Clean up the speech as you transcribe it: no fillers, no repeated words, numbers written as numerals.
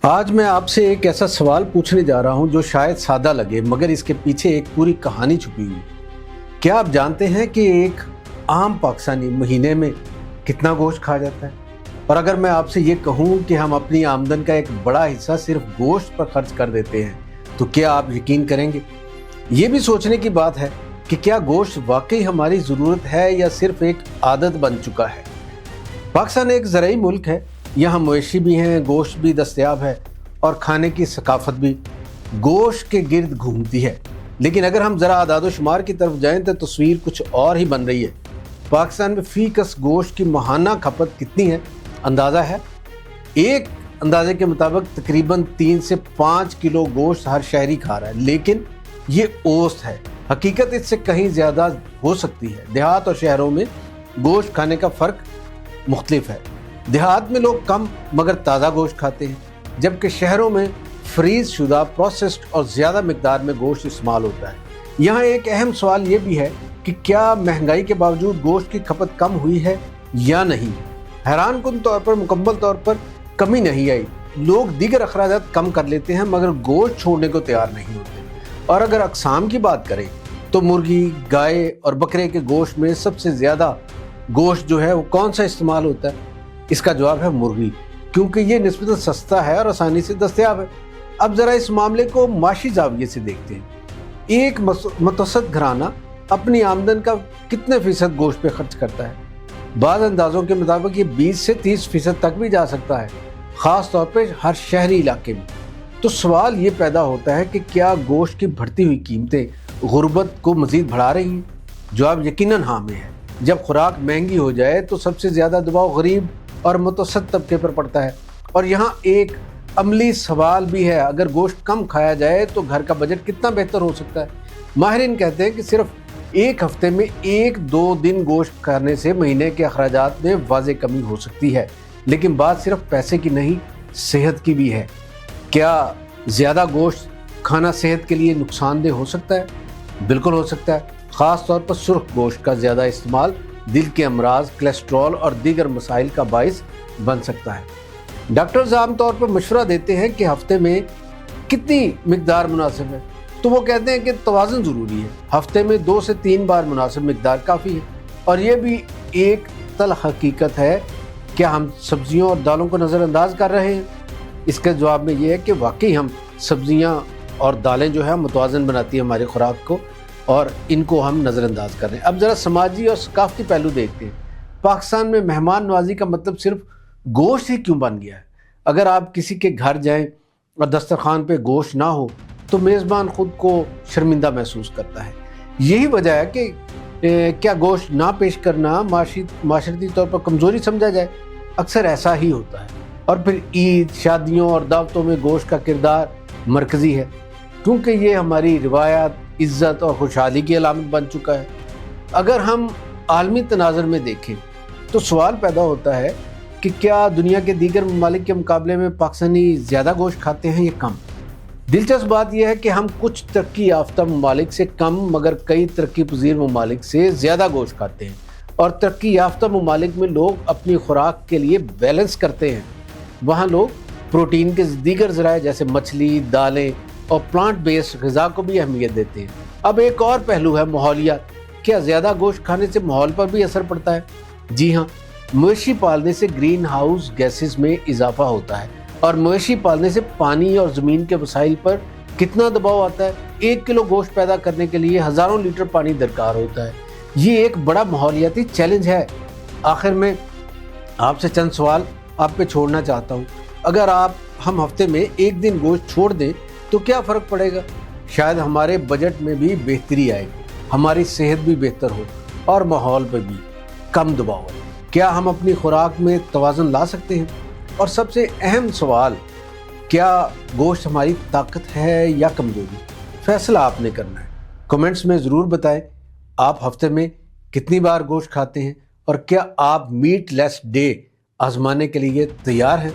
आज मैं आपसे एक ऐसा सवाल पूछने जा रहा हूं जो शायद सादा लगे मगर इसके पीछे एक पूरी कहानी छुपी हुई। क्या आप जानते हैं कि एक आम पाकिस्तानी महीने में कितना गोश्त खा जाता है? और अगर मैं आपसे ये कहूं कि हम अपनी आमदन का एक बड़ा हिस्सा सिर्फ गोश्त पर खर्च कर देते हैं तो क्या आप यकीन करेंगे? ये भी सोचने की बात है कि क्या गोश्त वाकई हमारी ज़रूरत है या सिर्फ एक आदत बन चुका है। पाकिस्तान एक ज़राई मुल्क है, यहाँ मवेशी भी हैं, गोश्त भी दस्तयाब है और खाने की सकाफत भी गोश्त के गिर्द घूमती है। लेकिन अगर हम ज़रा आदाद शुमार की तरफ जाएं तो तस्वीर कुछ और ही बन रही है। पाकिस्तान में फ़ीकस गोश्त की माहाना खपत कितनी है अंदाज़ा है? एक अंदाजे के मुताबिक तकरीबन 3 से 5 किलो गोश्त हर शहरी खा रहा है, लेकिन ये औसत है। हकीकत इससे कहीं ज़्यादा हो सकती है। देहात और शहरों में गोश्त खाने का फ़र्क मुख्तलिफ है। देहात में लोग कम मगर ताज़ा गोश्त खाते हैं, जबकि शहरों में फ्रीज शुदा, प्रोसेस्ड और ज़्यादा मिकदार में गोश्त इस्तेमाल होता है। यहाँ एक अहम सवाल ये भी है कि क्या महंगाई के बावजूद गोश्त की खपत कम हुई है या नहीं। हैरान कुन तौर पर मुकम्मल तौर पर कमी नहीं आई। लोग दीगर अखराजात कम कर लेते हैं मगर गोश्त छोड़ने को तैयार नहीं होते। और अगर अक़साम की बात करें तो मुर्गी, गाय और बकरे के गोश्त में सबसे ज़्यादा गोश्त जो है वो कौन सा इस्तेमाल होता है? इसका जवाब है मुर्गी, क्योंकि ये निस्बतन सस्ता है और आसानी से दस्तयाब है। अब ज़रा इस मामले को माशी ज़ाविये से देखते हैं। एक मुतवस्सित घराना अपनी आमदन का कितने फ़ीसद गोश्त पे खर्च करता है? बाज़ अंदाज़ों के मुताबिक ये 20 से 30% तक भी जा सकता है, ख़ास तौर पर हर शहरी इलाके में। तो सवाल ये पैदा होता है कि क्या गोश्त की बढ़ती हुई कीमतें गुर्बत को मज़ीद बढ़ा रही हैं? जवाब यकीनन हाँ में है। जब खुराक महंगी हो जाए तो सबसे ज़्यादा दबाव गरीब और मुतवस्सित तबके पर पड़ता है। और यहाँ एक अमली सवाल भी है, अगर गोश्त कम खाया जाए तो घर का बजट कितना बेहतर हो सकता है। माहिरीन कहते हैं कि सिर्फ एक हफ्ते में 1-2 दिन गोश्त खाने से महीने के अखराजात में वाज़ेह कमी हो सकती है। लेकिन बात सिर्फ पैसे की नहीं, सेहत की भी है। क्या ज़्यादा गोश्त खाना सेहत के लिए नुकसानदेह हो सकता है? बिल्कुल हो सकता है। ख़ास तौर पर सुर्ख गोश्त का ज़्यादा इस्तेमाल दिल के अमराज, कोलेस्ट्रॉल और दीगर मसाइल का बाइस बन सकता है। डॉक्टर्स आमतौर पर मशवरा देते हैं कि हफ्ते में कितनी मिकदार मुनासिब है, तो वो कहते हैं कि तवाज़ुन ज़रूरी है। हफ्ते में 2 से 3 बार मुनासिब मिकदार काफ़ी है। और ये भी एक तल्ख़ हकीकत है, क्या हम सब्ज़ियों और दालों को नज़रअंदाज कर रहे हैं? इसके जवाब में ये है कि वाकई हम सब्ज़ियाँ और दालें जो है मुतवाज़न बनाती है हमारी खुराक को, और इनको हम नज़रअंदाज कर रहे हैं। अब ज़रा समाजी और सकाफ़ती पहलू देखते हैं। पाकिस्तान में मेहमान नवाजी का मतलब सिर्फ गोश्त ही क्यों बन गया है? अगर आप किसी के घर जाएं और दस्तरखान पे गोश्त ना हो तो मेज़बान ख़ुद को शर्मिंदा महसूस करता है। यही वजह है कि क्या गोश्त ना पेश करना माशरती तौर पर कमज़ोरी समझा जाए? अक्सर ऐसा ही होता है। और फिर ईद, शादियों और दावतों में गोश्त का किरदार मरकज़ी है, क्योंकि ये हमारी रिवायत, इज़्ज़त और खुशहाली की अलामत बन चुका है। अगर हम आलमी तनाज़ुर में देखें तो सवाल पैदा होता है कि क्या दुनिया के दीगर ममालिक के मुकाबले में पाकिस्तानी ज़्यादा गोश्त खाते हैं या कम? दिलचस्प बात यह है कि हम कुछ तरक्की याफ्ता ममालिक से कम मगर कई तरक्की पजीर ममालिक से ज़्यादा गोश्त खाते हैं। और तरक्की याफ्ता ममालिक में लोग अपनी खुराक के लिए बैलेंस करते हैं। वहाँ लोग प्रोटीन के दीगर ज़राए जैसे मछली, दालें और प्लांट बेस्ड ग़िज़ा को भी अहमियत देते हैं। अब एक और पहलू है माहौलियात। क्या ज़्यादा गोश्त खाने से माहौल पर भी असर पड़ता है? जी हाँ, मवेशी पालने से ग्रीन हाउस गैसेस में इजाफा होता है। और मवेशी पालने से पानी और ज़मीन के वसाइल पर कितना दबाव आता है? 1 किलो गोश्त पैदा करने के लिए हज़ारों लीटर पानी दरकार होता है। ये एक बड़ा माहौलियाती चैलेंज है। आखिर में आपसे चंद सवाल आप पे छोड़ना चाहता हूँ। अगर हम हफ्ते में 1 दिन गोश्त छोड़ दें तो क्या फ़र्क पड़ेगा? शायद हमारे बजट में भी बेहतरी आए, हमारी सेहत भी बेहतर हो और माहौल पर भी कम दबाव हो। क्या हम अपनी खुराक में तवाज़ुन ला सकते हैं? और सबसे अहम सवाल, क्या गोश्त हमारी ताकत है या कमज़ोरी? फैसला आपने करना है। कमेंट्स में ज़रूर बताएं आप हफ्ते में कितनी बार गोश्त खाते हैं और क्या आप मीट लेस डे आजमाने के लिए तैयार हैं?